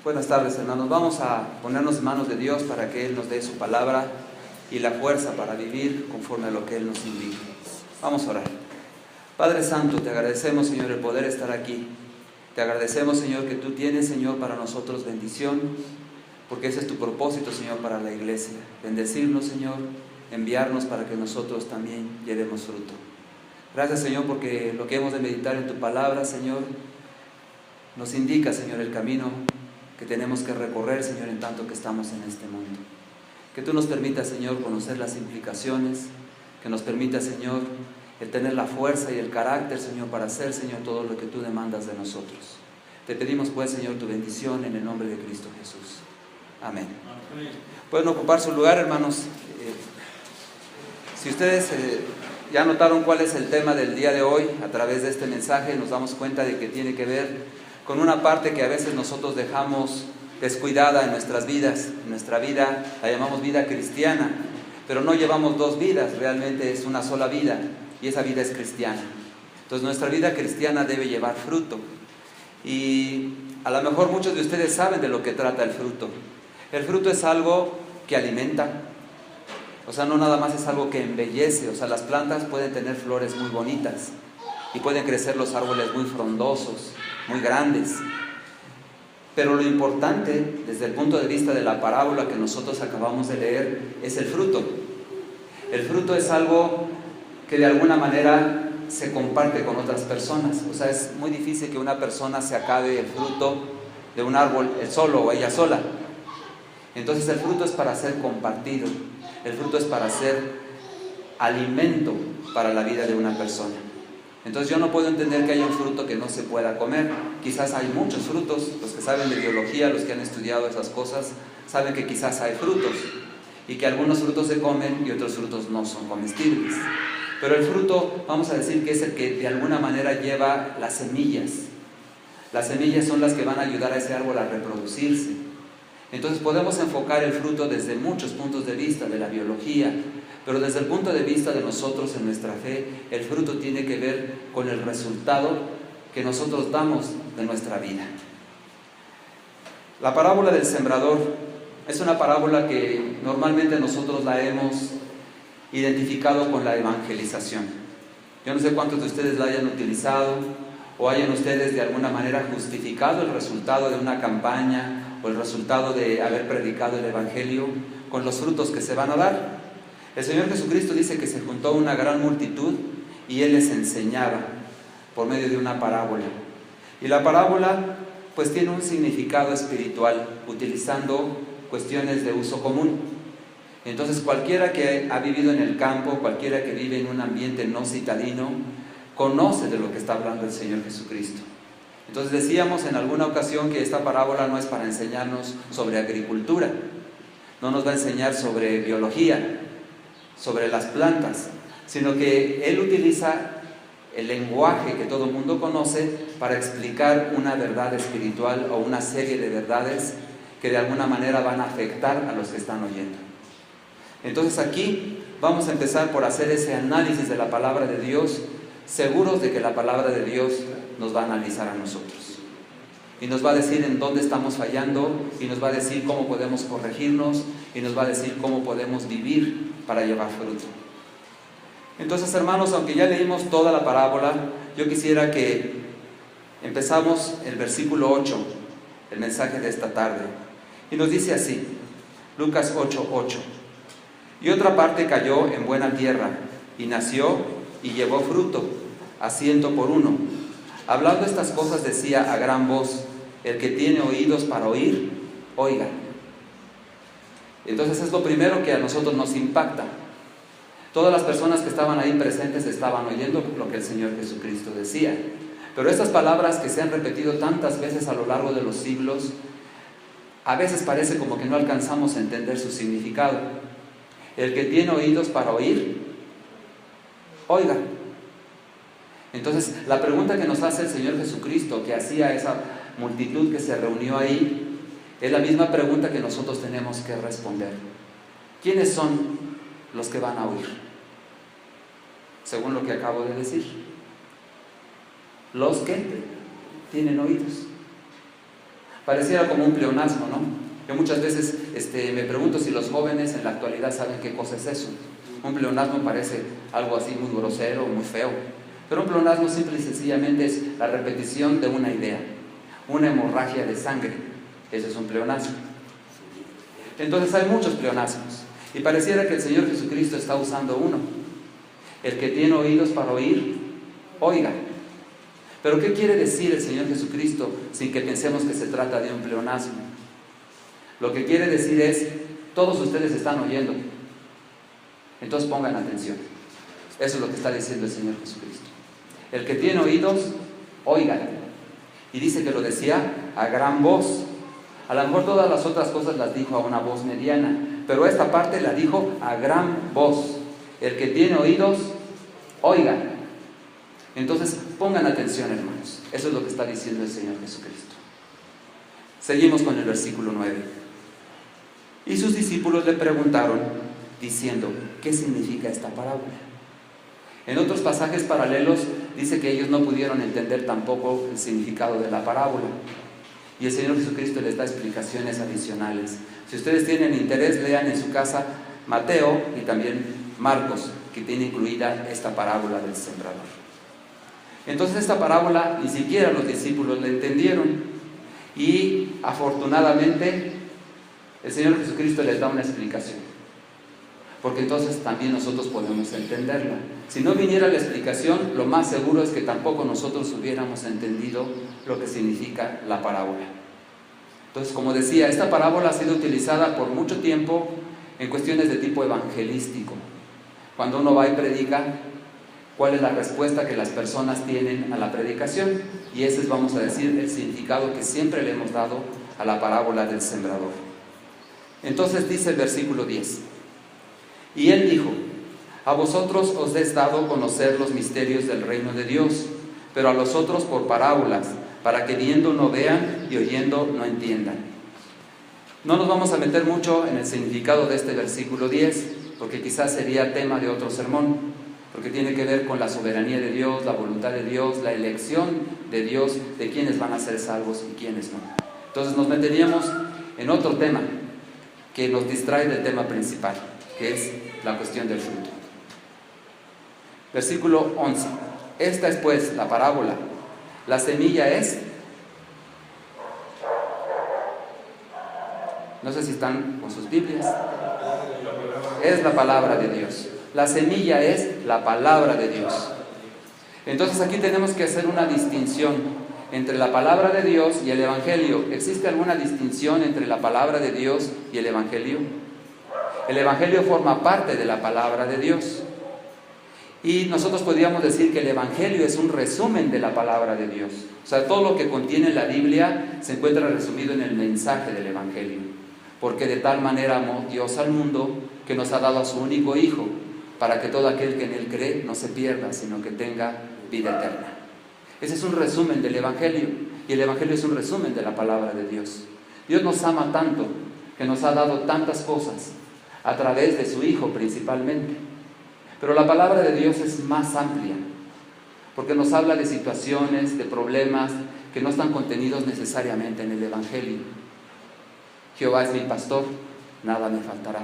Buenas tardes, hermanos. Vamos a ponernos en manos de Dios para que Él nos dé su palabra y la fuerza para vivir conforme a lo que Él nos indica. Vamos a orar. Padre Santo, te agradecemos, Señor, el poder estar aquí. Te agradecemos, Señor, que tú tienes, Señor, para nosotros bendición, porque ese es tu propósito, Señor, para la iglesia. Bendecirnos, Señor, enviarnos para que nosotros también llevemos fruto. Gracias, Señor, porque lo que hemos de meditar en tu palabra, Señor, nos indica, Señor, el camino que tenemos que recorrer, Señor, en tanto que estamos en este mundo. Que tú nos permitas, Señor, conocer las implicaciones, que nos permita, Señor, el tener la fuerza y el carácter, Señor, para hacer, Señor, todo lo que tú demandas de nosotros. Te pedimos, pues, Señor, tu bendición en el nombre de Cristo Jesús. Amén. Pueden ocupar su lugar, hermanos. Si ustedes ya notaron cuál es el tema del día de hoy, a través de este mensaje nos damos cuenta de que tiene que ver con una parte que a veces nosotros dejamos descuidada en nuestras vidas. En nuestra vida la llamamos vida cristiana, pero no llevamos dos vidas, realmente es una sola vida, y esa vida es cristiana. Entonces nuestra vida cristiana debe llevar fruto, y a lo mejor muchos de ustedes saben de lo que trata el fruto. El fruto es algo que alimenta, o sea, no nada más es algo que embellece. O sea, las plantas pueden tener flores muy bonitas y pueden crecer los árboles muy frondosos, muy grandes, pero lo importante desde el punto de vista de la parábola que nosotros acabamos de leer es el fruto. El fruto es algo que de alguna manera se comparte con otras personas. O sea, es muy difícil que una persona se acabe el fruto de un árbol él solo o ella sola. Entonces el fruto es para ser compartido, el fruto es para ser alimento para la vida de una persona. Entonces yo no puedo entender que haya un fruto que no se pueda comer. Quizás hay muchos frutos, los que saben de biología, los que han estudiado esas cosas, saben que quizás hay frutos y que algunos frutos se comen y otros frutos no son comestibles. Pero el fruto, vamos a decir que es el que de alguna manera lleva las semillas. Las semillas son las que van a ayudar a ese árbol a reproducirse. Entonces podemos enfocar el fruto desde muchos puntos de vista de la biología, pero desde el punto de vista de nosotros en nuestra fe, el fruto tiene que ver con el resultado que nosotros damos de nuestra vida. La parábola del sembrador es una parábola que normalmente nosotros la hemos identificado con la evangelización. Yo no sé cuántos de ustedes la hayan utilizado o hayan ustedes de alguna manera justificado el resultado de una campaña o el resultado de haber predicado el evangelio con los frutos que se van a dar. El Señor Jesucristo dice que se juntó una gran multitud y Él les enseñaba por medio de una parábola. Y la parábola pues tiene un significado espiritual, utilizando cuestiones de uso común. Entonces cualquiera que ha vivido en el campo, cualquiera que vive en un ambiente no citadino, conoce de lo que está hablando el Señor Jesucristo. Entonces decíamos en alguna ocasión que esta parábola no es para enseñarnos sobre agricultura, no nos va a enseñar sobre biología, sobre las plantas, sino que Él utiliza el lenguaje que todo el mundo conoce para explicar una verdad espiritual o una serie de verdades que de alguna manera van a afectar a los que están oyendo. Entonces aquí vamos a empezar por hacer ese análisis de la palabra de Dios, seguros de que la palabra de Dios nos va a analizar a nosotros y nos va a decir en dónde estamos fallando, y nos va a decir cómo podemos corregirnos, y nos va a decir cómo podemos vivir para llevar fruto. Entonces, hermanos, aunque ya leímos toda la parábola, yo quisiera que empezamos el versículo 8, el mensaje de esta tarde, y nos dice así, Lucas 8:8: y otra parte cayó en buena tierra, y nació y llevó fruto, a 100 por uno. Hablando estas cosas decía a gran voz: el que tiene oídos para oír, oiga. Entonces es lo primero que a nosotros nos impacta. Todas las personas que estaban ahí presentes estaban oyendo lo que el Señor Jesucristo decía. Pero estas palabras que se han repetido tantas veces a lo largo de los siglos, a veces parece como que no alcanzamos a entender su significado. El que tiene oídos para oír, oiga. Entonces la pregunta que nos hace el Señor Jesucristo, que hacía a esa multitud que se reunió ahí, es la misma pregunta que nosotros tenemos que responder. ¿Quiénes son los que van a oír? Según lo que acabo de decir, los que tienen oídos. Pareciera como un pleonasmo, ¿no? Yo muchas veces me pregunto si los jóvenes en la actualidad saben qué cosa es eso. Un pleonasmo parece algo así muy grosero, muy feo. Pero un pleonasmo simple y sencillamente es la repetición de una idea, una hemorragia de sangre. Eso es un pleonasmo. Entonces hay muchos pleonasmos. Y pareciera que el Señor Jesucristo está usando uno. El que tiene oídos para oír, oiga. Pero ¿qué quiere decir el Señor Jesucristo sin que pensemos que se trata de un pleonasmo? Lo que quiere decir es, todos ustedes están oyendo. Entonces pongan atención. Eso es lo que está diciendo el Señor Jesucristo. El que tiene oídos, oiga. Y dice que lo decía a gran voz. A lo mejor todas las otras cosas las dijo a una voz mediana, pero esta parte la dijo a gran voz. El que tiene oídos, oiga. Entonces pongan atención, hermanos. Eso es lo que está diciendo el Señor Jesucristo. Seguimos con el versículo 9. Y sus discípulos le preguntaron, diciendo, ¿qué significa esta parábola? En otros pasajes paralelos dice que ellos no pudieron entender tampoco el significado de la parábola. Y el Señor Jesucristo les da explicaciones adicionales. Si ustedes tienen interés, lean en su casa Mateo y también Marcos, que tiene incluida esta parábola del sembrador. Entonces esta parábola ni siquiera los discípulos la entendieron. Y afortunadamente el Señor Jesucristo les da una explicación. Porque entonces también nosotros podemos entenderla. Si no viniera la explicación, lo más seguro es que tampoco nosotros hubiéramos entendido lo que significa la parábola. Entonces, como decía, esta parábola ha sido utilizada por mucho tiempo en cuestiones de tipo evangelístico. Cuando uno va y predica, ¿cuál es la respuesta que las personas tienen a la predicación? Y ese es, vamos a decir, el significado que siempre le hemos dado a la parábola del sembrador. Entonces dice el versículo 10. Y él dijo, a vosotros os es dado conocer los misterios del reino de Dios, pero a los otros por parábolas, para que viendo no vean y oyendo no entiendan. No nos vamos a meter mucho en el significado de este versículo 10, porque quizás sería tema de otro sermón, porque tiene que ver con la soberanía de Dios, la voluntad de Dios, la elección de Dios, de quiénes van a ser salvos y quiénes no. Entonces nos meteríamos en otro tema que nos distrae del tema principal, que es la cuestión del fruto. Versículo 11. Esta es pues la parábola. La semilla es... No sé si están con sus Biblias. Es la palabra de Dios. La semilla es la palabra de Dios. Entonces aquí tenemos que hacer una distinción entre la palabra de Dios y el Evangelio. ¿Existe alguna distinción entre la palabra de Dios y el Evangelio? El Evangelio forma parte de la palabra de Dios. Y nosotros podríamos decir que el Evangelio es un resumen de la palabra de Dios. O sea, todo lo que contiene la Biblia se encuentra resumido en el mensaje del Evangelio. Porque de tal manera amó Dios al mundo que nos ha dado a su único Hijo, para que todo aquel que en Él cree no se pierda, sino que tenga vida eterna. Ese es un resumen del Evangelio. Y el Evangelio es un resumen de la palabra de Dios. Dios nos ama tanto, que nos ha dado tantas cosas, a través de su Hijo principalmente. Pero la palabra de Dios es más amplia, porque nos habla de situaciones, de problemas que no están contenidos necesariamente en el Evangelio. Jehová es mi pastor, nada me faltará.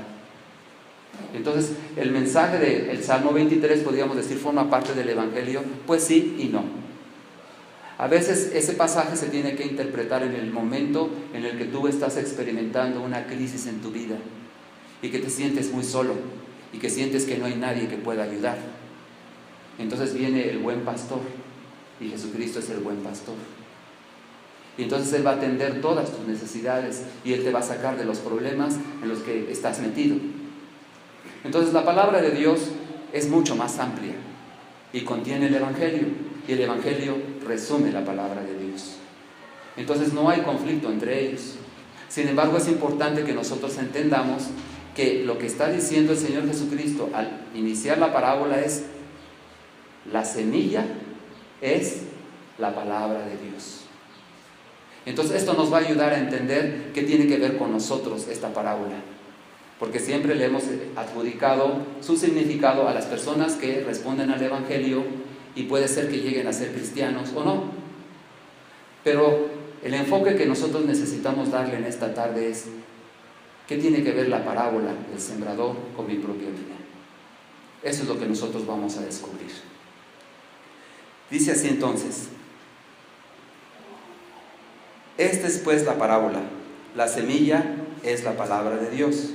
Entonces, el mensaje del Salmo 23, podríamos decir, forma parte del Evangelio. Pues sí y no. A veces ese pasaje se tiene que interpretar en el momento en el que tú estás experimentando una crisis en tu vida y que te sientes muy solo y que sientes que no hay nadie que pueda ayudar. Entonces viene el buen pastor, y Jesucristo es el buen pastor. Y entonces Él va a atender todas tus necesidades y Él te va a sacar de los problemas en los que estás metido. Entonces la palabra de Dios es mucho más amplia y contiene el Evangelio, y el Evangelio resume la palabra de Dios. Entonces no hay conflicto entre ellos. Sin embargo, es importante que nosotros entendamos que lo que está diciendo el Señor Jesucristo al iniciar la parábola es: la semilla es la palabra de Dios. Entonces esto nos va a ayudar a entender qué tiene que ver con nosotros esta parábola, porque siempre le hemos adjudicado su significado a las personas que responden al Evangelio, y puede ser que lleguen a ser cristianos o no. Pero el enfoque que nosotros necesitamos darle en esta tarde es: ¿qué tiene que ver la parábola del sembrador con mi propia vida? Eso es lo que nosotros vamos a descubrir. Dice así entonces: esta es pues la parábola. La semilla es la palabra de Dios.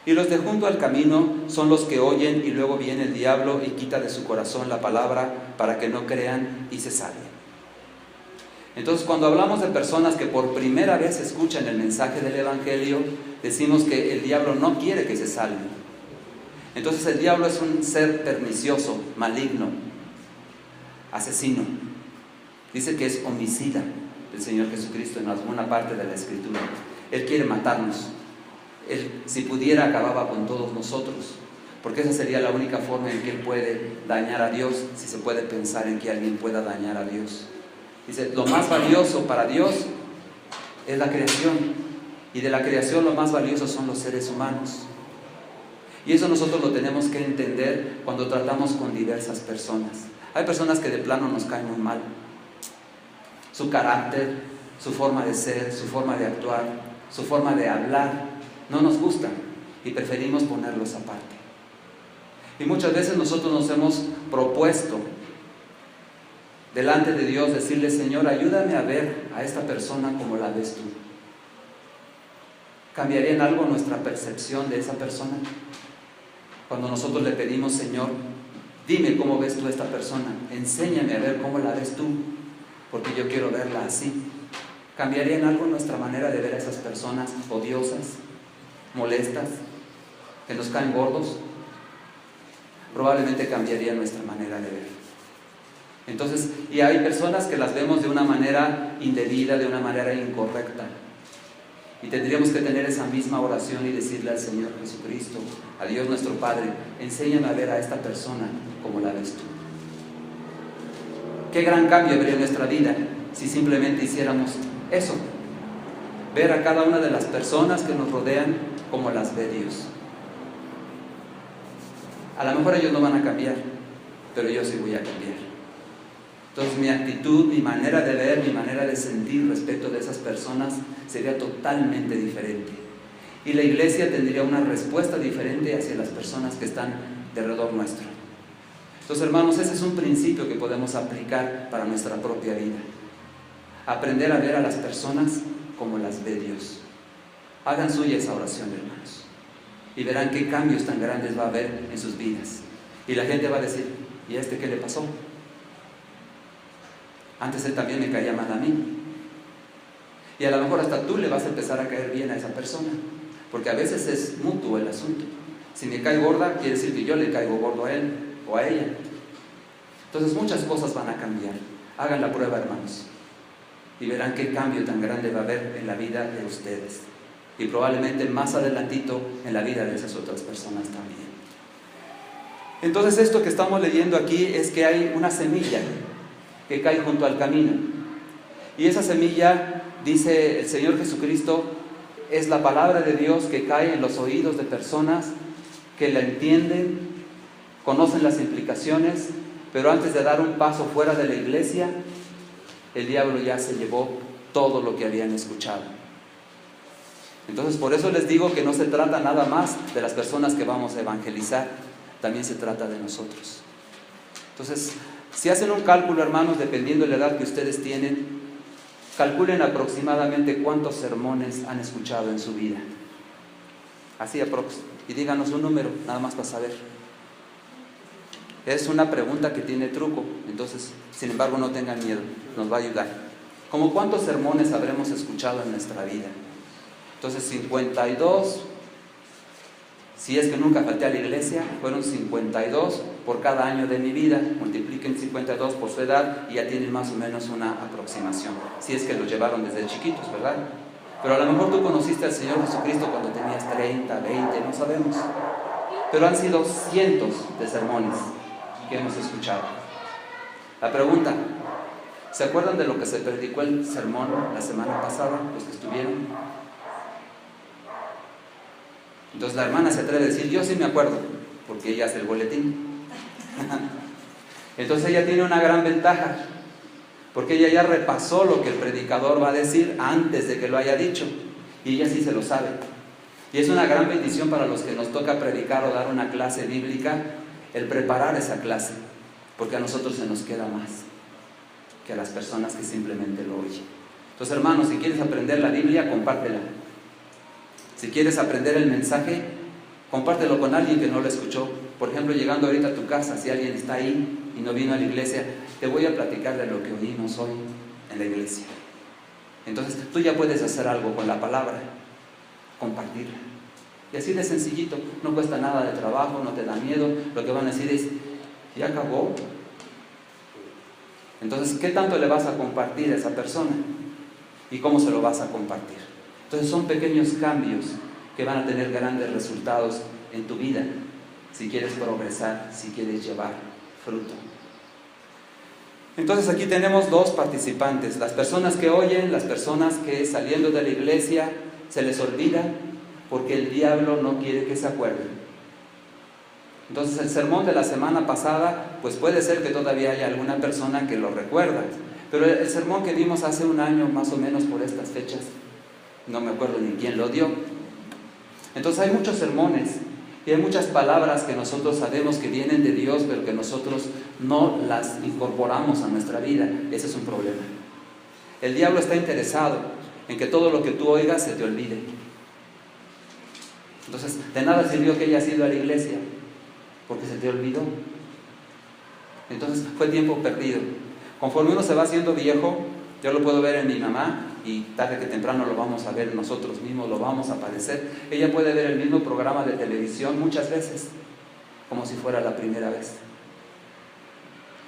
Y los de junto al camino son los que oyen, y luego viene el diablo y quita de su corazón la palabra para que no crean y se salven. Entonces, cuando hablamos de personas que por primera vez escuchan el mensaje del Evangelio, decimos que el diablo no quiere que se salven. Entonces el diablo es un ser pernicioso, maligno, asesino. Dice que es homicida el Señor Jesucristo en alguna parte de la Escritura. Él quiere matarnos. Él, si pudiera, acababa con todos nosotros, porque esa sería la única forma en que Él puede dañar a Dios, si se puede pensar en que alguien pueda dañar a Dios. Dice, lo más valioso para Dios es la creación, y de la creación lo más valioso son los seres humanos. Y eso nosotros lo tenemos que entender cuando tratamos con diversas personas. Hay personas que de plano nos caen muy mal. Su carácter, su forma de ser, su forma de actuar, su forma de hablar no nos gusta y preferimos ponerlos aparte. Y muchas veces nosotros nos hemos propuesto delante de Dios decirle: Señor, ayúdame a ver a esta persona como la ves tú. ¿Cambiaría en algo nuestra percepción de esa persona? Cuando nosotros le pedimos: Señor, dime cómo ves tú a esta persona, enséñame a ver cómo la ves tú, porque yo quiero verla así. ¿Cambiaría en algo nuestra manera de ver a esas personas odiosas, molestas, que nos caen gordos? Probablemente cambiaría nuestra manera de ver. Entonces, y hay personas que las vemos de una manera indebida, de una manera incorrecta. Y tendríamos que tener esa misma oración y decirle al Señor Jesucristo, a Dios nuestro Padre: enséñame a ver a esta persona como la ves tú. Qué gran cambio habría en nuestra vida si simplemente hiciéramos eso: ver a cada una de las personas que nos rodean como las ve Dios. A lo mejor ellos no van a cambiar, pero yo sí voy a cambiar. Entonces mi actitud, mi manera de ver, mi manera de sentir respecto de esas personas sería totalmente diferente. Y la iglesia tendría una respuesta diferente hacia las personas que están alrededor nuestro. Entonces, hermanos, ese es un principio que podemos aplicar para nuestra propia vida. Aprender a ver a las personas como las ve Dios. Hagan suya esa oración, hermanos, y verán qué cambios tan grandes va a haber en sus vidas. Y la gente va a decir: ¿y a este qué le pasó? Antes él también me caía mal a mí. Y a lo mejor hasta tú le vas a empezar a caer bien a esa persona, porque a veces es mutuo el asunto. Si me cae gorda, quiere decir que yo le caigo gordo a él o a ella. Entonces muchas cosas van a cambiar. Hagan la prueba, hermanos, y verán qué cambio tan grande va a haber en la vida de ustedes, y probablemente más adelantito en la vida de esas otras personas también. Entonces, esto que estamos leyendo aquí es que hay una semilla que cae junto al camino, y esa semilla, dice el Señor Jesucristo, es la palabra de Dios que cae en los oídos de personas que la entienden, conocen las implicaciones, pero antes de dar un paso fuera de la iglesia, el diablo ya se llevó todo lo que habían escuchado. Entonces, por eso les digo que no se trata nada más de las personas que vamos a evangelizar, también se trata de nosotros. Entonces, si hacen un cálculo, hermanos, dependiendo de la edad que ustedes tienen, calculen aproximadamente cuántos sermones han escuchado en su vida. Así aprox. Y díganos un número, nada más para saber. Es una pregunta que tiene truco, entonces, sin embargo, no tengan miedo, nos va a ayudar. ¿Cómo cuántos sermones habremos escuchado en nuestra vida? Entonces, 52, si es que nunca falté a la iglesia, fueron 52 por cada año de mi vida. Multipliquen 52 por su edad y ya tienen más o menos una aproximación, si es que lo llevaron desde chiquitos, ¿verdad? Pero a lo mejor tú conociste al Señor Jesucristo cuando tenías 30, 20, no sabemos. Pero han sido cientos de sermones que hemos escuchado. La pregunta: ¿se acuerdan de lo que se predicó el sermón la semana pasada, los que estuvieron? Entonces la hermana se atreve a decir: yo sí me acuerdo, porque ella hace el boletín. Entonces ella tiene una gran ventaja, porque ella ya repasó lo que el predicador va a decir antes de que lo haya dicho, y ella sí se lo sabe. Y es una gran bendición para los que nos toca predicar o dar una clase bíblica, el preparar esa clase, porque a nosotros se nos queda más que a las personas que simplemente lo oyen. Entonces, hermanos, si quieres aprender la Biblia, compártela. Si quieres aprender el mensaje, compártelo con alguien que no lo escuchó. Por ejemplo, llegando ahorita a tu casa, si alguien está ahí y no vino a la iglesia, te voy a platicar de lo que oímos hoy en la iglesia. Entonces, tú ya puedes hacer algo con la palabra, compartirla. Y así de sencillito, no cuesta nada de trabajo, no te da miedo. Lo que van a decir es, ¿ya acabó? Entonces, ¿qué tanto le vas a compartir a esa persona? ¿Y cómo se lo vas a compartir? Entonces, son pequeños cambios que van a tener grandes resultados en tu vida, si quieres progresar, si quieres llevar fruto. Entonces, aquí tenemos dos participantes: las personas que oyen, las personas que saliendo de la iglesia se les olvida, porque el diablo no quiere que se acuerden. Entonces, el sermón de la semana pasada, pues puede ser que todavía haya alguna persona que lo recuerda, pero el sermón que dimos hace un año, más o menos por estas fechas, no me acuerdo ni quién lo dio. Entonces, hay muchos sermones y hay muchas palabras que nosotros sabemos que vienen de Dios, pero que nosotros no las incorporamos a nuestra vida. Ese es un problema. El diablo está interesado en que todo lo que tú oigas se te olvide. Entonces, de nada sirvió que hayas ido a la iglesia, porque se te olvidó. Entonces, fue tiempo perdido. Conforme uno se va haciendo viejo, yo lo puedo ver en mi mamá, y tarde que temprano lo vamos a ver nosotros mismos, lo vamos a padecer. Ella puede ver el mismo programa de televisión muchas veces, como si fuera la primera vez.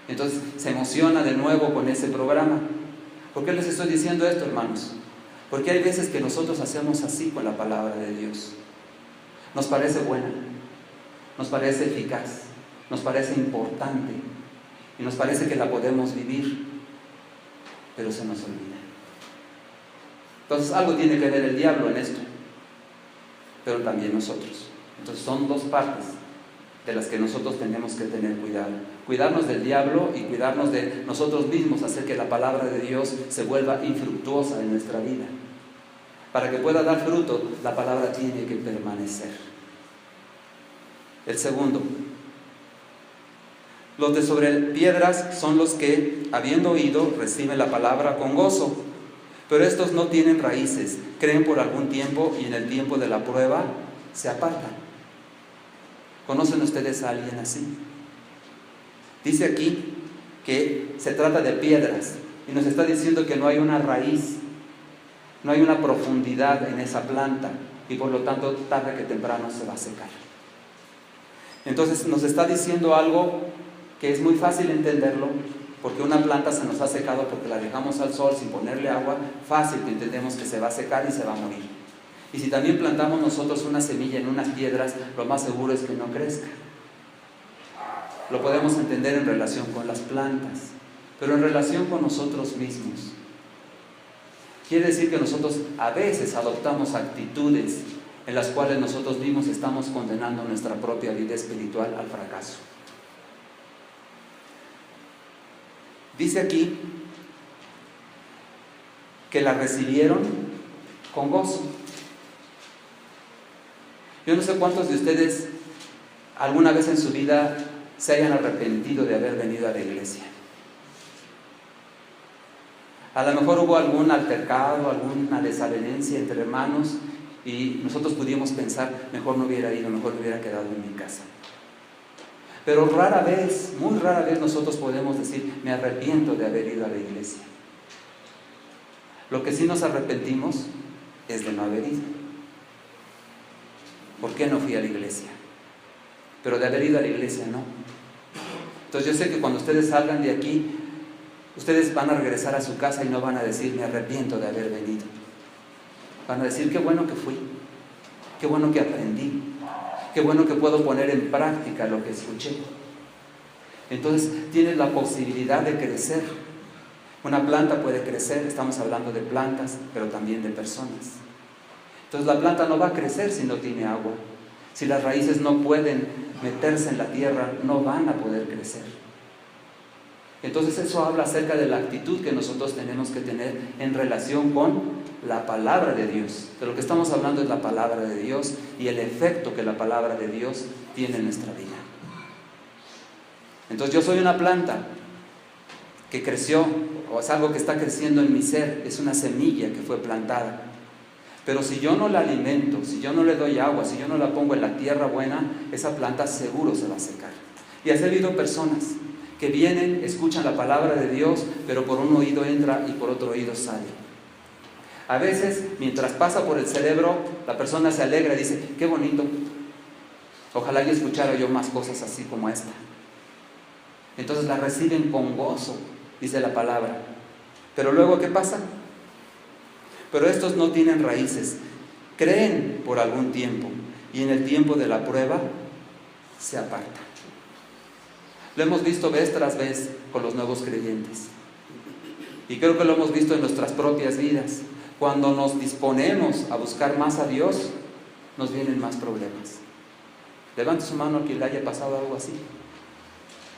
Entonces, se emociona de nuevo con ese programa. ¿Por qué les estoy diciendo esto, hermanos? Porque hay veces que nosotros hacemos así con la palabra de Dios. Nos parece buena, nos parece eficaz, nos parece importante y nos parece que la podemos vivir, pero se nos olvida. Entonces, algo tiene que ver el diablo en esto, pero también nosotros. Entonces, son dos partes de las que nosotros tenemos que tener cuidado: cuidarnos del diablo y cuidarnos de nosotros mismos, hacer que la palabra de Dios se vuelva infructuosa en nuestra vida. Para que pueda dar fruto, la palabra tiene que permanecer. El segundo, los de sobre piedras son los que, habiendo oído, reciben la palabra con gozo, pero estos no tienen raíces, creen por algún tiempo y en el tiempo de la prueba se apartan. ¿Conocen ustedes a alguien así? Dice aquí que se trata de piedras y nos está diciendo que no hay una raíz, no hay una profundidad en esa planta y por lo tanto tarde que temprano se va a secar. Entonces nos está diciendo algo que es muy fácil entenderlo, porque una planta se nos ha secado porque la dejamos al sol sin ponerle agua. Fácil que entendemos que se va a secar y se va a morir. Y si también plantamos nosotros una semilla en unas piedras, lo más seguro es que no crezca. Lo podemos entender en relación con las plantas, pero en relación con nosotros mismos. Quiere decir que nosotros a veces adoptamos actitudes en las cuales nosotros mismos estamos condenando nuestra propia vida espiritual al fracaso. Dice aquí que la recibieron con gozo. Yo no sé cuántos de ustedes alguna vez en su vida se hayan arrepentido de haber venido a la iglesia. A lo mejor hubo algún altercado, alguna desavenencia entre hermanos y nosotros pudimos pensar, mejor no hubiera ido, mejor me hubiera quedado en mi casa. Pero rara vez, muy rara vez nosotros podemos decir, me arrepiento de haber ido a la iglesia. Lo que sí nos arrepentimos es de no haber ido. ¿Por qué no fui a la iglesia? Pero de haber ido a la iglesia no. Entonces yo sé que cuando ustedes salgan de aquí, ustedes van a regresar a su casa y no van a decir, me arrepiento de haber venido. Van a decir, qué bueno que fui, qué bueno que aprendí, qué bueno que puedo poner en práctica lo que escuché. Entonces tienes la posibilidad de crecer. Una planta puede crecer, estamos hablando de plantas, pero también de personas. Entonces la planta no va a crecer si no tiene agua. Si las raíces no pueden meterse en la tierra, no van a poder crecer. Entonces eso habla acerca de la actitud que nosotros tenemos que tener en relación con la palabra de Dios. De lo que estamos hablando es la palabra de Dios y el efecto que la palabra de Dios tiene en nuestra vida. Entonces yo soy una planta que creció, o es algo que está creciendo en mi ser, es una semilla que fue plantada. Pero si yo no la alimento, si yo no le doy agua, si yo no la pongo en la tierra buena, esa planta seguro se va a secar. Y has habido personas que vienen, escuchan la palabra de Dios, pero por un oído entra y por otro oído sale. A veces, mientras pasa por el cerebro, la persona se alegra y dice, qué bonito, ojalá yo escuchara yo más cosas así como esta. Entonces la reciben con gozo, dice la palabra. Pero luego, ¿qué pasa? Pero estos no tienen raíces, creen por algún tiempo y en el tiempo de la prueba se apartan. Lo hemos visto vez tras vez con los nuevos creyentes. Y creo que lo hemos visto en nuestras propias vidas. Cuando nos disponemos a buscar más a Dios, nos vienen más problemas. Levante su mano a quien le haya pasado algo así.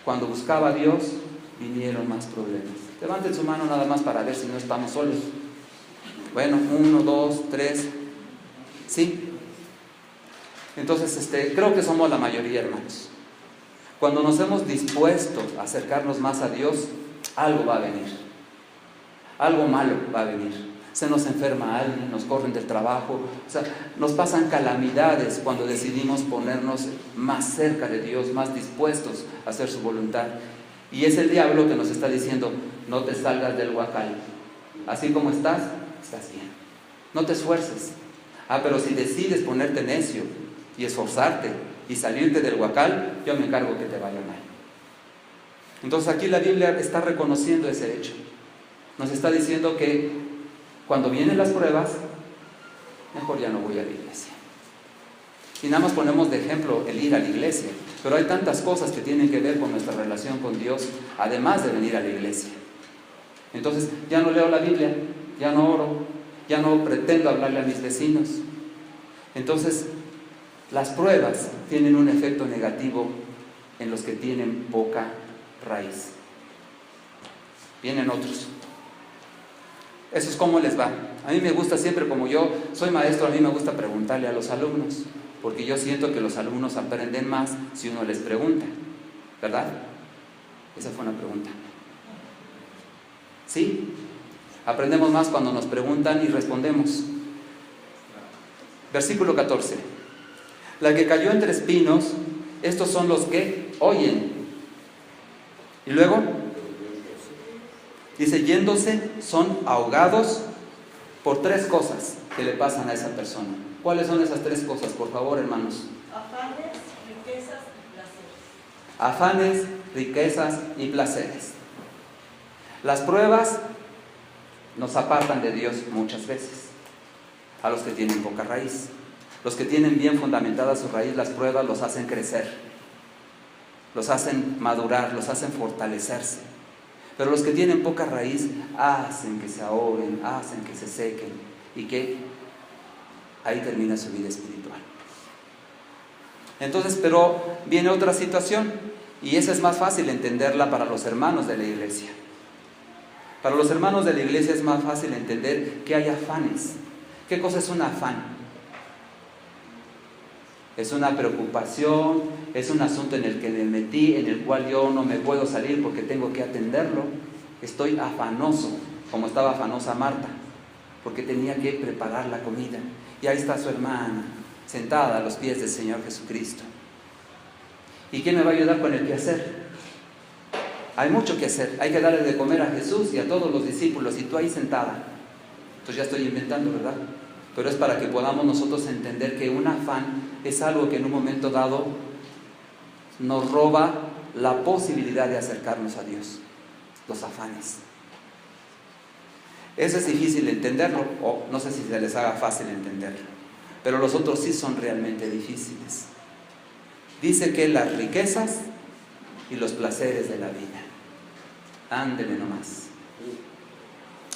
Cuando buscaba a Dios, vinieron más problemas. Levanten su mano nada más para ver si no estamos solos. Bueno, 1, 2, 3. ¿Sí? Entonces, creo que somos la mayoría, hermanos. Cuando nos hemos dispuesto a acercarnos más a Dios, algo va a venir. Algo malo va a venir. Se nos enferma alguien, nos corren del trabajo. O sea, nos pasan calamidades cuando decidimos ponernos más cerca de Dios, más dispuestos a hacer su voluntad. Y es el diablo que nos está diciendo, no te salgas del huacal. Así como estás, estás bien. No te esfuerces. Pero si decides ponerte necio y esforzarte y salirte del huacal, yo me encargo que te vaya mal. Entonces aquí la Biblia está reconociendo ese hecho. Nos está diciendo que cuando vienen las pruebas, mejor ya no voy a la iglesia. Y nada más ponemos de ejemplo el ir a la iglesia, pero hay tantas cosas que tienen que ver con nuestra relación con Dios, además de venir a la iglesia. Entonces ya no leo la Biblia, ya no oro, ya no pretendo hablarle a mis vecinos. Entonces las pruebas tienen un efecto negativo en los que tienen poca raíz. Vienen otros. Eso es como les va. A mí me gusta siempre, como yo soy maestro, a mí me gusta preguntarle a los alumnos, porque yo siento que los alumnos aprenden más si uno les pregunta, ¿verdad? Esa fue una pregunta. ¿Sí? Aprendemos más cuando nos preguntan y respondemos. Versículo 14. La que cayó entre espinos, estos son los que oyen. Y luego dice, yéndose, son ahogados por 3 cosas que le pasan a esa persona. ¿Cuáles son esas 3 cosas, por favor, hermanos? Afanes, riquezas y placeres. Afanes, riquezas y placeres. Las pruebas nos apartan de Dios muchas veces, a los que tienen poca raíz. Los que tienen bien fundamentada su raíz, las pruebas los hacen crecer, los hacen madurar, los hacen fortalecerse. Pero los que tienen poca raíz hacen que se ahoguen, hacen que se sequen y que ahí termina su vida espiritual. Entonces, pero viene otra situación y esa es más fácil entenderla para los hermanos de la iglesia. Para los hermanos de la iglesia es más fácil entender que hay afanes. ¿Qué cosa es un afán? Es una preocupación, es un asunto en el que me metí, en el cual yo no me puedo salir porque tengo que atenderlo. Estoy afanoso, como estaba afanosa Marta, porque tenía que preparar la comida. Y ahí está su hermana, sentada a los pies del Señor Jesucristo. ¿Y quién me va a ayudar con el quehacer? Hay mucho que hacer, hay que darle de comer a Jesús y a todos los discípulos, y tú ahí sentada. Entonces ya estoy inventando, ¿verdad? Pero es para que podamos nosotros entender que un afán es algo que en un momento dado nos roba la posibilidad de acercarnos a Dios. Los afanes. Eso es difícil entenderlo, o no sé si se les haga fácil entenderlo, pero los otros sí son realmente difíciles. Dice que las riquezas y los placeres de la vida. Ándele nomás.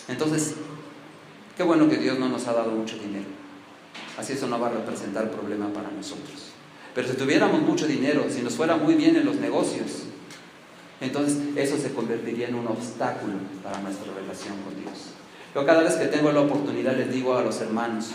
Entonces, qué bueno que Dios no nos ha dado mucho dinero. Así eso no va a representar problema para nosotros. Pero si tuviéramos mucho dinero, si nos fuera muy bien en los negocios, Entonces eso se convertiría en un obstáculo para nuestra relación con Dios. Yo cada vez que tengo la oportunidad les digo a los hermanos,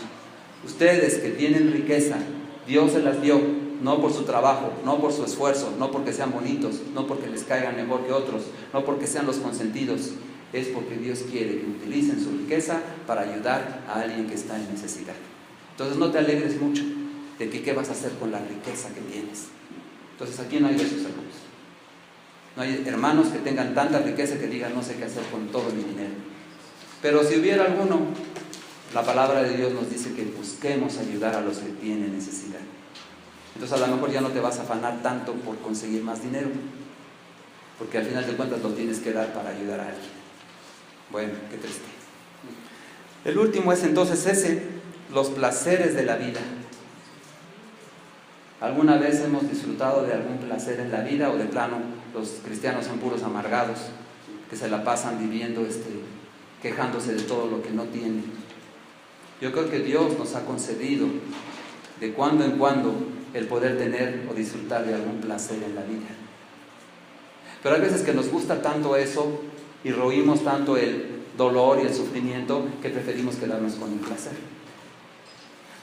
ustedes que tienen riqueza, Dios se las dio, no por su trabajo, no por su esfuerzo, no porque sean bonitos, no porque les caigan mejor que otros, no porque sean los consentidos, es porque Dios quiere que utilicen su riqueza para ayudar a alguien que está en necesidad. Entonces no te alegres mucho de que qué vas a hacer con la riqueza que tienes. Entonces aquí no hay de esos hermanos. No hay hermanos que tengan tanta riqueza que digan no sé qué hacer con todo mi dinero. Pero si hubiera alguno, la palabra de Dios nos dice que busquemos ayudar a los que tienen necesidad. Entonces a lo mejor ya no te vas a afanar tanto por conseguir más dinero, porque al final de cuentas lo tienes que dar para ayudar a alguien. Bueno, qué triste. El último es entonces los placeres de la vida. ¿Alguna vez hemos disfrutado de algún placer en la vida o de plano los cristianos son puros amargados que se la pasan viviendo quejándose de todo lo que no tienen? Yo creo que Dios nos ha concedido de cuando en cuando el poder tener o disfrutar de algún placer en la vida. Pero hay veces que nos gusta tanto eso y roímos tanto el dolor y el sufrimiento que preferimos quedarnos con el placer.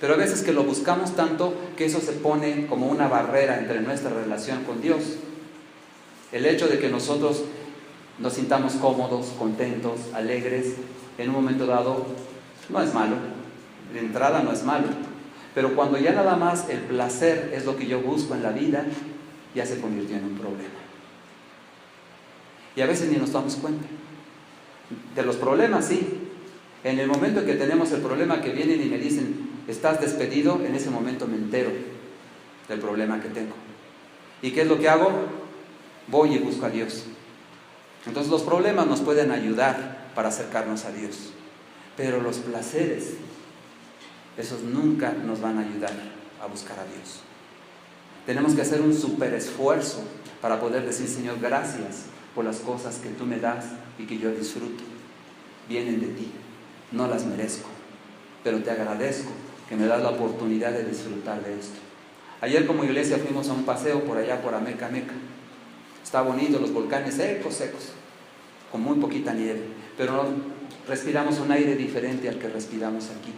Pero a veces que lo buscamos tanto que eso se pone como una barrera entre nuestra relación con Dios. El hecho de que nosotros nos sintamos cómodos, contentos, alegres, en un momento dado no es malo, de entrada no es malo, pero cuando ya nada más el placer es lo que yo busco en la vida, ya se convirtió en un problema. Y a veces ni nos damos cuenta. De los problemas, sí. En el momento en que tenemos el problema, que vienen y me dicen, estás despedido, en ese momento me entero del problema que tengo. ¿Y qué es lo que hago? Voy y busco a Dios. Entonces los problemas nos pueden ayudar para acercarnos a Dios. Pero los placeres, esos nunca nos van a ayudar a buscar a Dios. Tenemos que hacer un súper esfuerzo para poder decir, Señor, gracias por las cosas que tú me das y que yo disfruto. Vienen de ti, no las merezco, pero te agradezco que me das la oportunidad de disfrutar de esto. Ayer como iglesia fuimos a un paseo por allá por Ameca. Está bonito, los volcanes secos, con muy poquita nieve, pero respiramos un aire diferente al que respiramos aquí.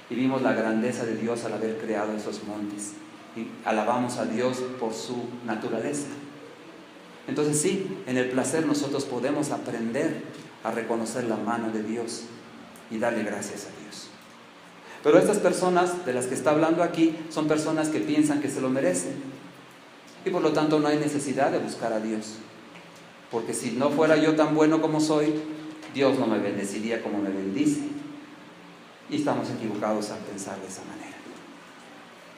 Y vimos la grandeza de Dios al haber creado esos montes. Y alabamos a Dios por su naturaleza. Entonces sí, en el placer nosotros podemos aprender a reconocer la mano de Dios y darle gracias a Dios. Pero estas personas de las que está hablando aquí son personas que piensan que se lo merecen. Y por lo tanto no hay necesidad de buscar a Dios. Porque si no fuera yo tan bueno como soy, Dios no me bendeciría como me bendice. Y estamos equivocados al pensar de esa manera.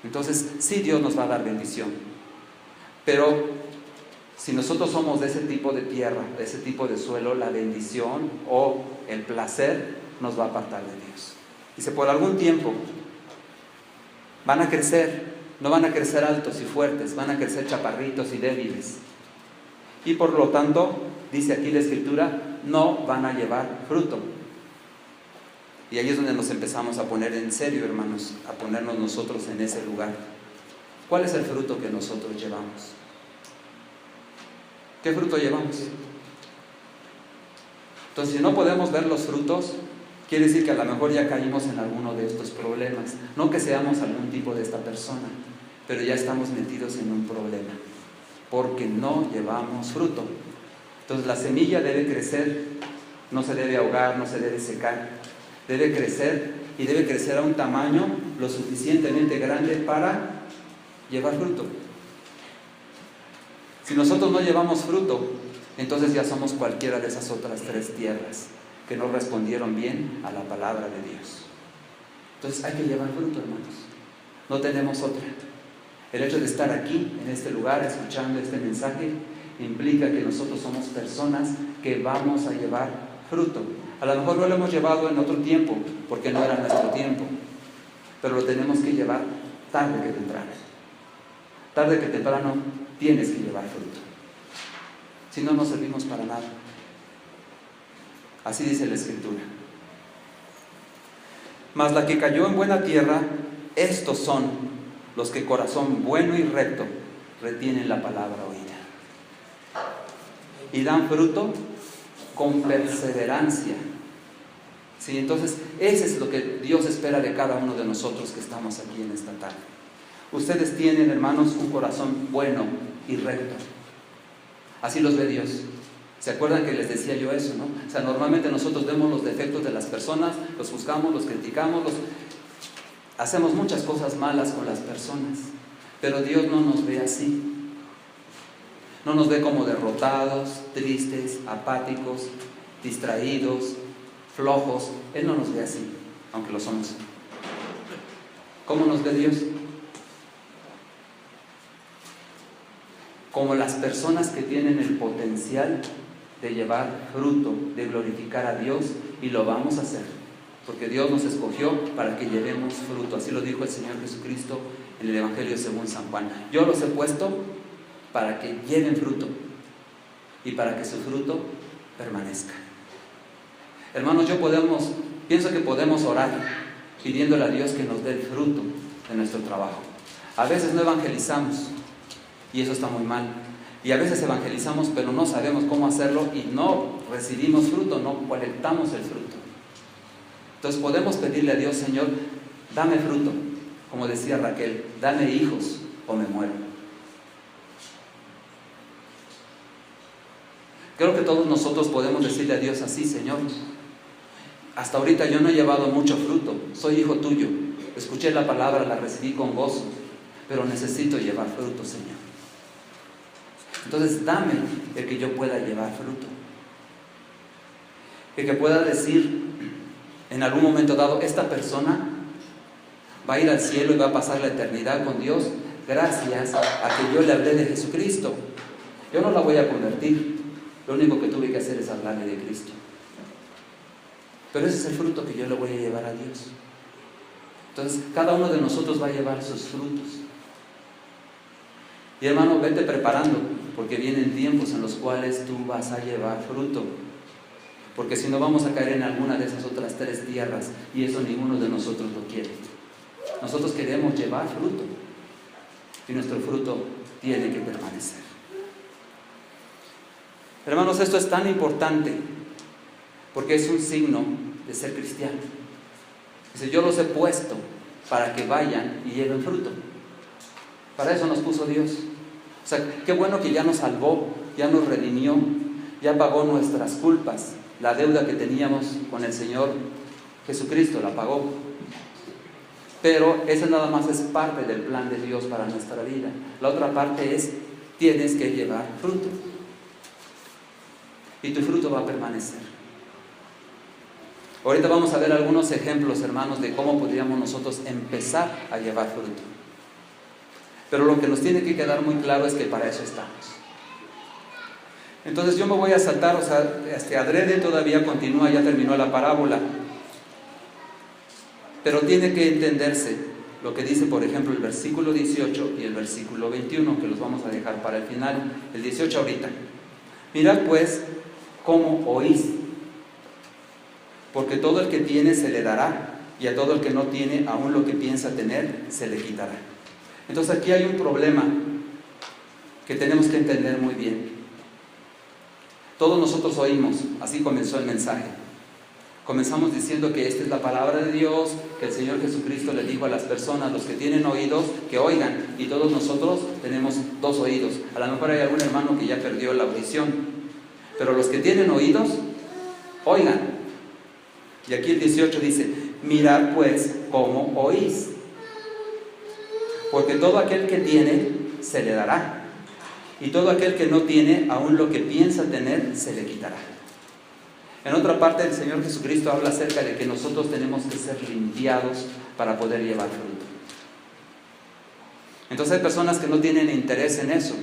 Entonces, sí, Dios nos va a dar bendición. Pero si nosotros somos de ese tipo de tierra, de ese tipo de suelo, la bendición o el placer nos va a apartar de Dios. Dice, por algún tiempo van a crecer, no van a crecer altos y fuertes, van a crecer chaparritos y débiles. Y por lo tanto, dice aquí la Escritura, no van a llevar fruto. Y ahí es donde nos empezamos a poner en serio, hermanos, a ponernos nosotros en ese lugar. ¿Cuál es el fruto que nosotros llevamos? ¿Qué fruto llevamos? Entonces, si no podemos ver los frutos, quiere decir que a lo mejor ya caímos en alguno de estos problemas. No que seamos algún tipo de esta persona, pero ya estamos metidos en un problema, porque no llevamos fruto. Entonces la semilla debe crecer, no se debe ahogar, no se debe secar. Debe crecer y debe crecer a un tamaño lo suficientemente grande para llevar fruto. Si nosotros no llevamos fruto, entonces ya somos cualquiera de esas otras tres tierras que no respondieron bien a la palabra de Dios. Entonces hay que llevar fruto, hermanos. No tenemos otra. El hecho de estar aquí, en este lugar, escuchando este mensaje, implica que nosotros somos personas que vamos a llevar fruto. A lo mejor no lo hemos llevado en otro tiempo, porque no era nuestro tiempo, pero lo tenemos que llevar tarde que temprano. Tarde que temprano tienes que llevar fruto. Si no, no servimos para nada. Así dice la Escritura. Mas la que cayó en buena tierra, estos son los que corazón bueno y recto retienen la palabra oída. y dan fruto con perseverancia. Sí, entonces, eso es lo que Dios espera de cada uno de nosotros que estamos aquí en esta tarde. Ustedes tienen, hermanos, un corazón bueno y recto. Así los ve Dios. ¿Se acuerdan que les decía yo eso, no? O sea, normalmente nosotros vemos los defectos de las personas, los juzgamos, los criticamos, hacemos muchas cosas malas con las personas. Pero Dios no nos ve así. No nos ve como derrotados, tristes, apáticos, distraídos, flojos. Él no nos ve así, aunque lo somos. ¿Cómo nos ve Dios? Como las personas que tienen el potencial de llevar fruto, de glorificar a Dios, y lo vamos a hacer, porque Dios nos escogió para que llevemos fruto. Así lo dijo el Señor Jesucristo en el Evangelio según San Juan. Yo los he puesto para que lleven fruto y para que su fruto permanezca. Hermanos, pienso que podemos orar pidiéndole a Dios que nos dé el fruto de nuestro trabajo. A veces no evangelizamos y eso está muy mal. Y a veces evangelizamos pero no sabemos cómo hacerlo y no recibimos fruto, no colectamos el fruto. Entonces podemos pedirle a Dios: Señor, dame fruto, como decía Raquel, dame hijos o me muero. Creo que todos nosotros podemos decirle a Dios así: Señor, hasta ahorita yo no he llevado mucho fruto, soy hijo tuyo, escuché la palabra, la recibí con gozo, pero necesito llevar fruto, Señor. Entonces dame el que yo pueda llevar fruto, el que pueda decir en algún momento dado: esta persona va a ir al cielo y va a pasar la eternidad con Dios gracias a que yo le hablé de Jesucristo. Yo no la voy a convertir, lo único que tuve que hacer es hablarle de Cristo. Pero ese es el fruto que yo le voy a llevar a Dios. Entonces cada uno de nosotros va a llevar sus frutos. Y hermano, vete preparando, porque vienen tiempos en los cuales tú vas a llevar fruto. Porque si no, vamos a caer en alguna de esas otras 3 tierras, y eso ninguno de nosotros lo quiere. Nosotros queremos llevar fruto, y nuestro fruto tiene que permanecer. Hermanos, esto es tan importante, porque es un signo de ser cristiano. Dice: yo los he puesto para que vayan y lleven fruto. Para eso nos puso Dios. O sea, qué bueno que ya nos salvó, ya nos redimió, ya pagó nuestras culpas. La deuda que teníamos con el Señor Jesucristo la pagó. Pero esa nada más es parte del plan de Dios para nuestra vida. La otra parte es: tienes que llevar fruto. Y tu fruto va a permanecer. Ahorita vamos a ver algunos ejemplos, hermanos, de cómo podríamos nosotros empezar a llevar fruto. Pero lo que nos tiene que quedar muy claro es que para eso estamos. Entonces yo me voy a saltar, adrede todavía continúa, ya terminó la parábola. Pero tiene que entenderse lo que dice, por ejemplo, el versículo 18 y el versículo 21, que los vamos a dejar para el final. El 18 ahorita. Mirad pues cómo oís, porque todo el que tiene se le dará, y a todo el que no tiene, aún lo que piensa tener, se le quitará. Entonces aquí hay un problema que tenemos que entender muy bien. Todos nosotros oímos, así comenzó el mensaje. Comenzamos diciendo que esta es la palabra de Dios, que el Señor Jesucristo le dijo a las personas: los que tienen oídos, que oigan. Y todos nosotros tenemos 2 oídos. A lo mejor hay algún hermano que ya perdió la audición, pero los que tienen oídos, oigan. Y aquí el 18 dice: mirad pues cómo oís, porque todo aquel que tiene se le dará, y todo aquel que no tiene, aún lo que piensa tener, se le quitará. En otra parte, el Señor Jesucristo habla acerca de que nosotros tenemos que ser limpiados para poder llevar fruto. Entonces hay personas que no tienen interés en eso,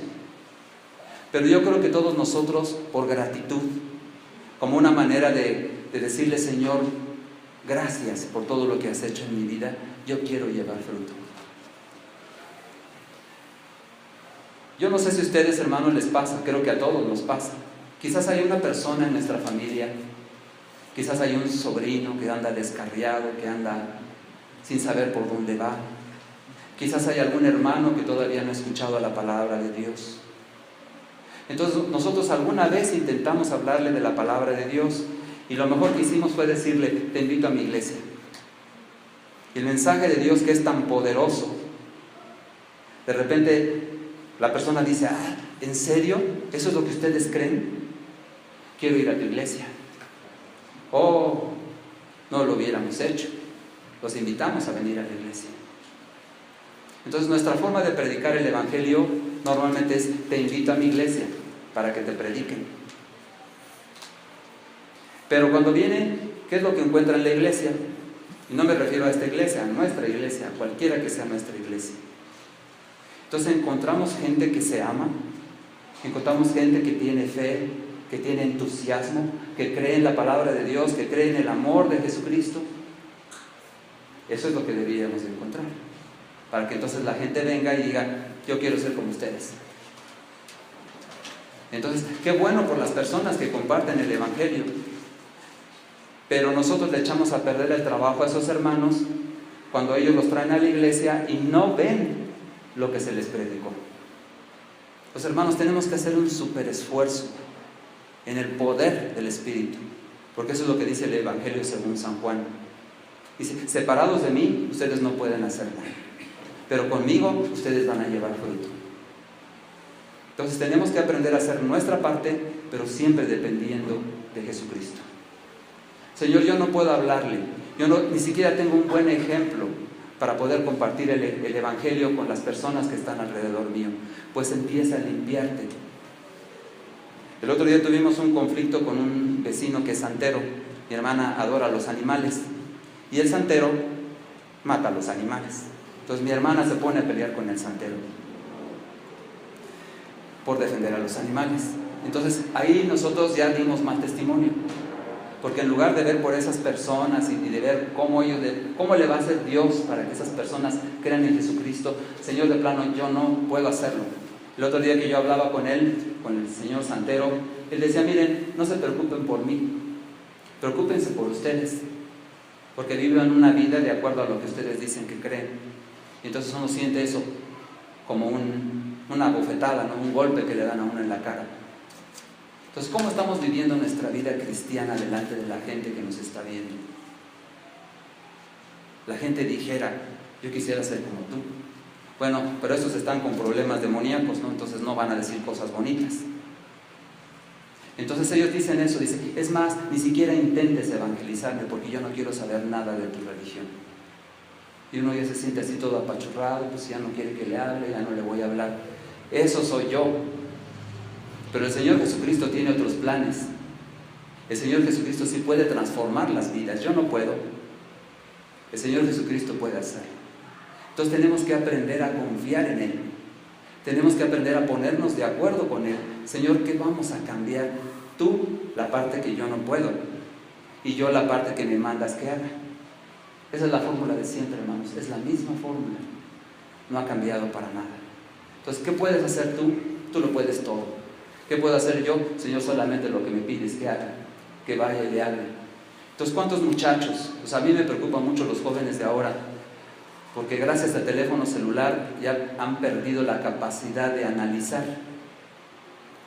pero yo creo que todos nosotros, por gratitud, como una manera de decirle: Señor, gracias por todo lo que has hecho en mi vida, yo quiero llevar fruto. Yo no sé si a ustedes, hermanos, les pasa, creo que a todos nos pasa. Quizás hay una persona en nuestra familia, quizás hay un sobrino que anda descarriado, que anda sin saber por dónde va. Quizás hay algún hermano que todavía no ha escuchado la palabra de Dios. Entonces nosotros alguna vez intentamos hablarle de la palabra de Dios y lo mejor que hicimos fue decirle, te invito a mi iglesia. Y el mensaje de Dios, que es tan poderoso, de repente la persona dice, ¿en serio? ¿Eso es lo que ustedes creen? Quiero ir a tu iglesia. Oh, no lo hubiéramos hecho. Los invitamos a venir a la iglesia. Entonces nuestra forma de predicar el evangelio normalmente es, te invito a mi iglesia para que te prediquen. Pero cuando viene, ¿qué es lo que encuentra en la iglesia? Y no me refiero a esta iglesia, a nuestra iglesia, a cualquiera que sea nuestra iglesia. Entonces encontramos gente que se ama, encontramos gente que tiene fe, que tiene entusiasmo, que cree en la palabra de Dios, que cree en el amor de Jesucristo. Eso es lo que deberíamos encontrar, para que entonces la gente venga y diga, yo quiero ser como ustedes. Entonces, qué bueno por las personas que comparten el evangelio, pero nosotros le echamos a perder el trabajo a esos hermanos cuando ellos los traen a la iglesia y no ven lo que se les predicó. Los hermanos, tenemos que hacer un súper esfuerzo en el poder del Espíritu, porque eso es lo que dice el Evangelio según San Juan. Dice, separados de mí, ustedes no pueden hacer nada, pero conmigo ustedes van a llevar fruto. Entonces tenemos que aprender a hacer nuestra parte, pero siempre dependiendo de Jesucristo. Señor, yo no puedo hablarle, ni siquiera tengo un buen ejemplo para poder compartir el evangelio con las personas que están alrededor mío. Pues empieza a limpiarte. El otro día tuvimos un conflicto con un vecino que es santero. Mi hermana adora a los animales y el santero mata a los animales. Entonces mi hermana se pone a pelear con el santero por defender a los animales. Entonces ahí nosotros ya dimos mal testimonio, porque en lugar de ver por esas personas y de ver cómo le va a hacer Dios para que esas personas crean en Jesucristo, Señor, de plano yo no puedo hacerlo. El otro día que yo hablaba con él, con el señor santero, él decía, miren, no se preocupen por mí, preocúpense por ustedes, porque viven una vida de acuerdo a lo que ustedes dicen que creen. Y entonces uno siente eso como una bofetada, ¿no? Un golpe que le dan a uno en la cara. Entonces, ¿cómo estamos viviendo nuestra vida cristiana delante de la gente que nos está viendo? La gente dijera, yo quisiera ser como tú. Bueno, pero esos están con problemas demoníacos, ¿no? Entonces no van a decir cosas bonitas. Entonces ellos dicen eso, dicen, es más, ni siquiera intentes evangelizarme porque yo no quiero saber nada de tu religión. Y uno ya se siente así todo apachurrado, pues ya no quiere que le hable, ya no le voy a hablar. Eso soy yo. Pero el Señor Jesucristo tiene otros planes. El Señor Jesucristo sí puede transformar las vidas, yo no puedo. El Señor Jesucristo puede hacerlo. Entonces tenemos que aprender a confiar en Él. Tenemos que aprender a ponernos de acuerdo con Él. Señor, ¿qué vamos a cambiar? Tú la parte que yo no puedo y yo la parte que me mandas que haga. Esa es la fórmula de siempre, hermanos. Es la misma fórmula. No ha cambiado para nada. Entonces, ¿qué puedes hacer tú? Tú lo puedes todo. ¿Qué puedo hacer yo? Señor, solamente lo que me pides que haga, que vaya y le hable. Entonces, ¿cuántos muchachos? Pues a mí me preocupan mucho los jóvenes de ahora, porque gracias al teléfono celular ya han perdido la capacidad de analizar.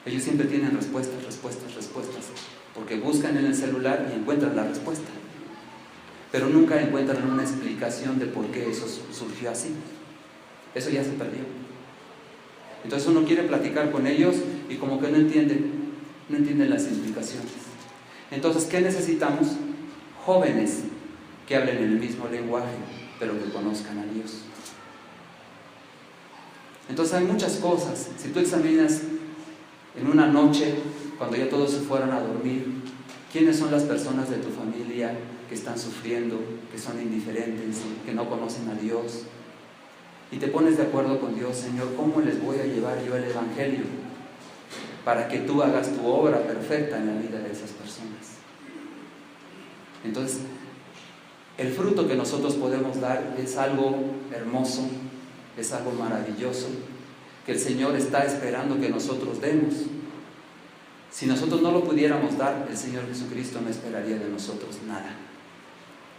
Ellos siempre tienen respuestas, porque buscan en el celular y encuentran la respuesta, pero nunca encuentran una explicación de por qué eso surgió así. Eso ya se perdió. Entonces uno quiere platicar con ellos y como que no entienden las implicaciones. Entonces, ¿qué necesitamos? Jóvenes que hablen el mismo lenguaje, pero que conozcan a Dios. Entonces hay muchas cosas. Si tú examinas en una noche, cuando ya todos se fueron a dormir, ¿quiénes son las personas de tu familia que están sufriendo, que son indiferentes, que no conocen a Dios? Y te pones de acuerdo con Dios, Señor, ¿cómo les voy a llevar yo el Evangelio para que tú hagas tu obra perfecta en la vida de esas personas? Entonces, el fruto que nosotros podemos dar es algo hermoso, es algo maravilloso, que el Señor está esperando que nosotros demos. Si nosotros no lo pudiéramos dar, el Señor Jesucristo no esperaría de nosotros nada.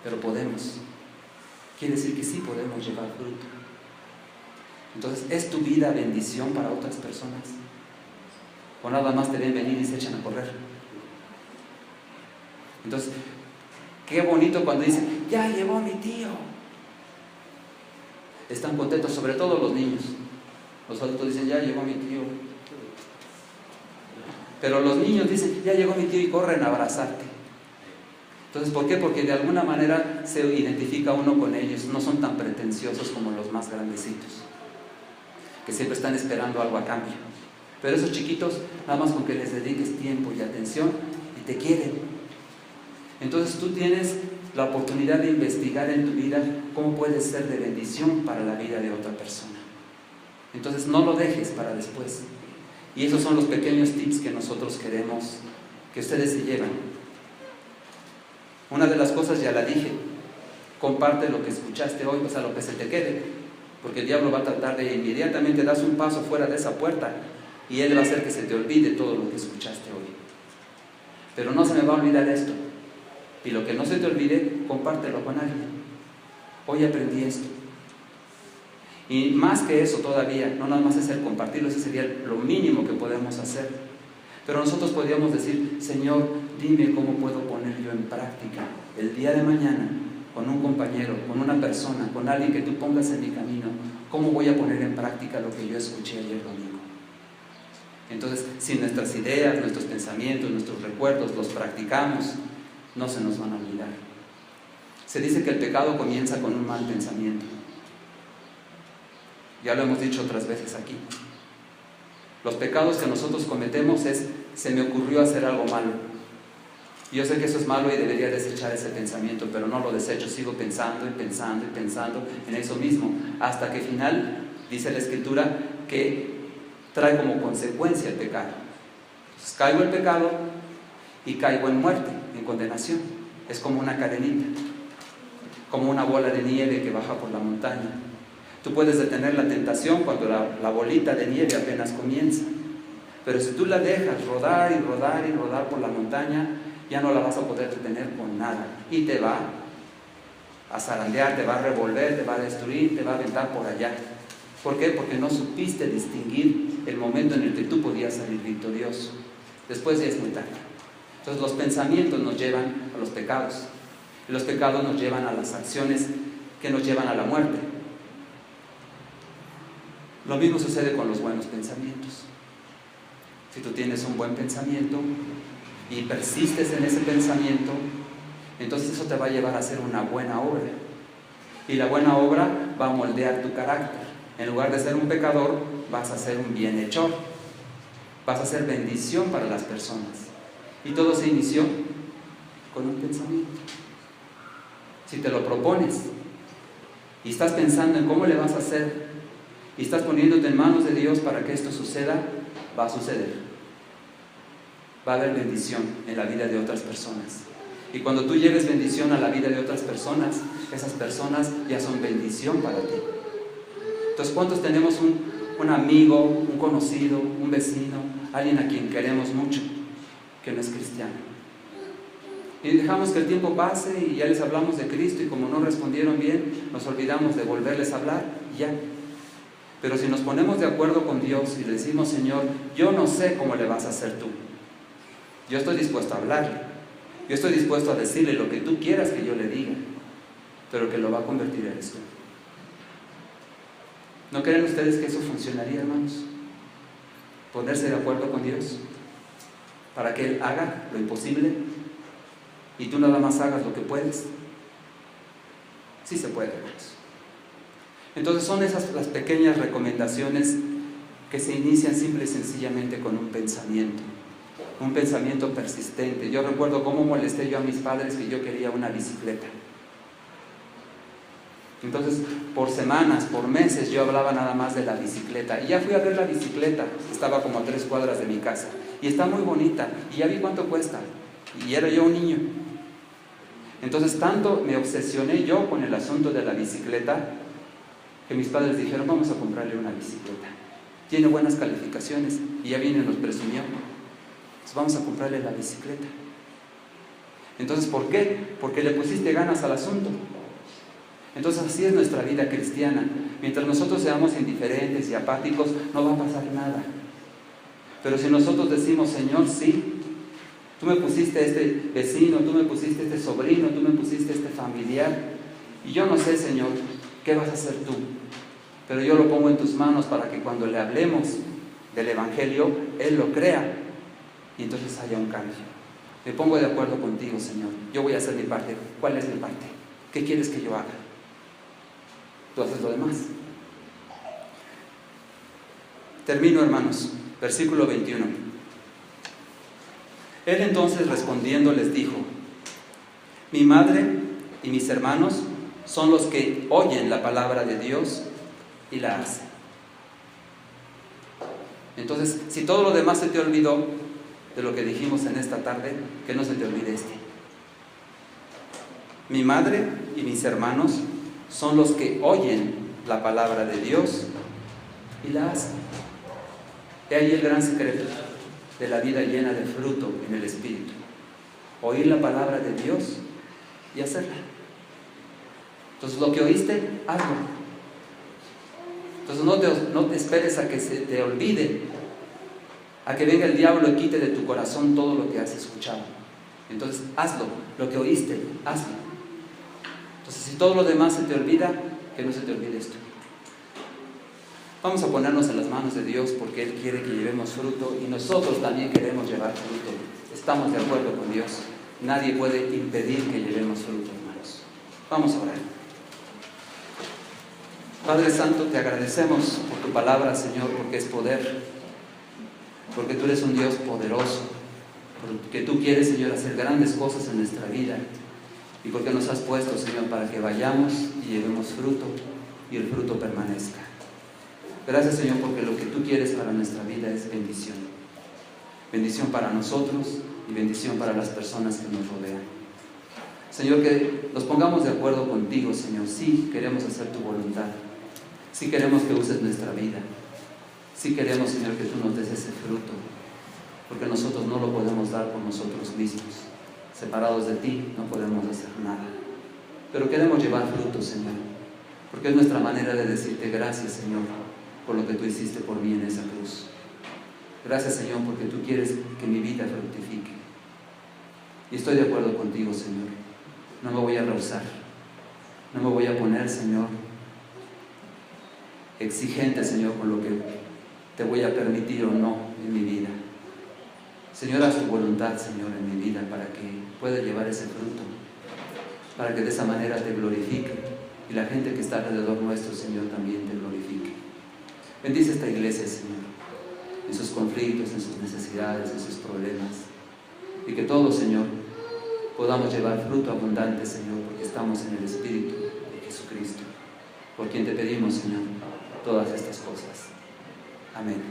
Pero podemos. Quiere decir que sí podemos llevar fruto. Entonces, ¿es tu vida bendición para otras personas? o nada más te ven venir y se echan a correr. Entonces, qué bonito cuando dicen, ya llegó mi tío. Están contentos, sobre todo los niños. Los adultos dicen, ya llegó mi tío. Pero los niños dicen, ya llegó mi tío, y corren a abrazarte. Entonces, ¿por qué? Porque de alguna manera se identifica uno con ellos. No son tan pretenciosos como los más grandecitos, que siempre están esperando algo a cambio. Pero esos chiquitos, nada más con que les dediques tiempo y atención, y te quieren. Entonces tú tienes la oportunidad de investigar en tu vida cómo puedes ser de bendición para la vida de otra persona. Entonces no lo dejes para después. Y esos son los pequeños tips que nosotros queremos que ustedes se lleven. Una de las cosas ya la dije, comparte lo que escuchaste hoy, pues a lo que se te quede, porque el diablo va a tratar de inmediatamente das un paso fuera de esa puerta y él va a hacer que se te olvide todo lo que escuchaste hoy. Pero no se me va a olvidar esto. Y lo que no se te olvide, compártelo con alguien. Hoy aprendí esto. Y más que eso todavía, no nada más es el compartirlo, ese sería lo mínimo que podemos hacer. Pero nosotros podríamos decir, Señor, dime cómo puedo poner yo en práctica el día de mañana con un compañero, con una persona, con alguien que tú pongas en mi camino. ¿Cómo voy a poner en práctica lo que yo escuché ayer domingo? Entonces, si nuestras ideas, nuestros pensamientos, nuestros recuerdos los practicamos, no se nos van a olvidar. Se dice que el pecado comienza con un mal pensamiento. Ya lo hemos dicho otras veces aquí. Los pecados que nosotros cometemos es, se me ocurrió hacer algo malo. Yo sé que eso es malo y debería desechar ese pensamiento, pero no lo desecho, sigo pensando y pensando y pensando en eso mismo, hasta que al final, dice la Escritura, que trae como consecuencia el pecado. Entonces caigo en pecado y caigo en muerte, en condenación. Es como una cadenita, como una bola de nieve que baja por la montaña. Tú puedes detener la tentación cuando la bolita de nieve apenas comienza, pero si tú la dejas rodar y rodar y rodar por la montaña, ya no la vas a poder detener con nada y te va a zarandear, te va a revolver, te va a destruir, te va a aventar por allá. ¿Por qué? Porque no supiste distinguir el momento en el que tú podías salir victorioso. Después ya es muy tarde. Entonces los pensamientos nos llevan a los pecados y los pecados nos llevan a las acciones que nos llevan a la muerte. Lo mismo sucede con los buenos pensamientos. Si tú tienes un buen pensamiento y persistes en ese pensamiento, entonces eso te va a llevar a hacer una buena obra. Y la buena obra va a moldear tu carácter. En lugar de ser un pecador, vas a ser un bienhechor. Vas a ser bendición para las personas. Y todo se inició con un pensamiento. Si te lo propones y estás pensando en cómo le vas a hacer y estás poniéndote en manos de Dios para que esto suceda, va a suceder. Va a haber bendición en la vida de otras personas. Y cuando tú lleves bendición a la vida de otras personas, esas personas ya son bendición para ti. Entonces, ¿cuántos tenemos un amigo, un conocido, un vecino, alguien a quien queremos mucho, que no es cristiano? Y dejamos que el tiempo pase y ya les hablamos de Cristo y como no respondieron bien, nos olvidamos de volverles a hablar y ya. Pero si nos ponemos de acuerdo con Dios y le decimos, Señor, yo no sé cómo le vas a hacer tú. Yo estoy dispuesto a hablarle. Yo estoy dispuesto a decirle lo que tú quieras que yo le diga, pero que lo va a convertir en eso. ¿No creen ustedes que eso funcionaría, hermanos? Ponerse de acuerdo con Dios para que Él haga lo imposible y tú nada más hagas lo que puedes. Sí se puede, hermanos. Entonces son esas las pequeñas recomendaciones que se inician simple y sencillamente con un pensamiento persistente. Yo recuerdo cómo molesté yo a mis padres que yo quería una bicicleta. Entonces, por semanas, por meses, yo hablaba nada más de la bicicleta. Y ya fui a ver la bicicleta, estaba como a 3 cuadras de mi casa. Y está muy bonita, y ya vi cuánto cuesta. Y era yo un niño. Entonces, tanto me obsesioné yo con el asunto de la bicicleta, que mis padres dijeron, vamos a comprarle una bicicleta. Tiene buenas calificaciones, y ya vino y nos presumió. Entonces, vamos a comprarle la bicicleta. Entonces, ¿por qué? Porque le pusiste ganas al asunto. Entonces así es nuestra vida cristiana. Mientras nosotros seamos indiferentes y apáticos, no va a pasar nada. Pero si nosotros decimos, Señor, sí, tú me pusiste este vecino, tú me pusiste este sobrino, tú me pusiste este familiar, y yo no sé, Señor, ¿qué vas a hacer tú? Pero yo lo pongo en tus manos para que cuando le hablemos del Evangelio, Él lo crea y entonces haya un cambio. Me pongo de acuerdo contigo, Señor. Yo voy a hacer mi parte. ¿Cuál es mi parte? ¿Qué quieres que yo haga? Tú haces lo demás. Termino, hermanos. Versículo 21. Él entonces respondiendo les dijo: mi madre y mis hermanos son los que oyen la palabra de Dios y la hacen. Entonces, si todo lo demás se te olvidó de lo que dijimos en esta tarde, que no se te olvide este. Mi madre y mis hermanos son los que oyen la palabra de Dios y la hacen. He ahí el gran secreto de la vida llena de fruto en el Espíritu: oír la palabra de Dios y hacerla. Entonces, lo que oíste, hazlo. Entonces no te esperes a que se te olvide, a que venga el diablo y quite de tu corazón todo lo que has escuchado. Entonces hazlo, lo que oíste, hazlo. Entonces, si todo lo demás se te olvida, que no se te olvide esto. Vamos a ponernos en las manos de Dios, porque Él quiere que llevemos fruto y nosotros también queremos llevar fruto. Estamos de acuerdo con Dios. Nadie puede impedir que llevemos fruto, hermanos. Vamos a orar. Padre Santo, te agradecemos por tu palabra, Señor, porque es poder, porque tú eres un Dios poderoso, porque tú quieres, Señor, hacer grandes cosas en nuestra vida, y porque nos has puesto, Señor, para que vayamos y llevemos fruto y el fruto permanezca. Gracias, Señor, porque lo que tú quieres para nuestra vida es bendición. Bendición para nosotros y bendición para las personas que nos rodean. Señor, que nos pongamos de acuerdo contigo, Señor. Sí queremos hacer tu voluntad. Sí queremos que uses nuestra vida. Sí queremos, Señor, que tú nos des ese fruto, porque nosotros no lo podemos dar por nosotros mismos. Separados de ti no podemos hacer nada. Pero queremos llevar fruto, Señor, porque es nuestra manera de decirte gracias, Señor, por lo que tú hiciste por mí en esa cruz. Gracias, Señor, porque tú quieres que mi vida fructifique. Y estoy de acuerdo contigo, Señor. No me voy a rehusar. No me voy a poner, Señor, exigente, Señor, con lo que te voy a permitir o no en mi vida. Señor, haz tu voluntad, Señor, en mi vida, para que pueda llevar ese fruto, para que de esa manera te glorifique y la gente que está alrededor nuestro, Señor, también te glorifique. Bendice esta iglesia, Señor, en sus conflictos, en sus necesidades, en sus problemas, y que todos, Señor, podamos llevar fruto abundante, Señor, porque estamos en el Espíritu de Jesucristo, por quien te pedimos, Señor, todas estas cosas. Amén.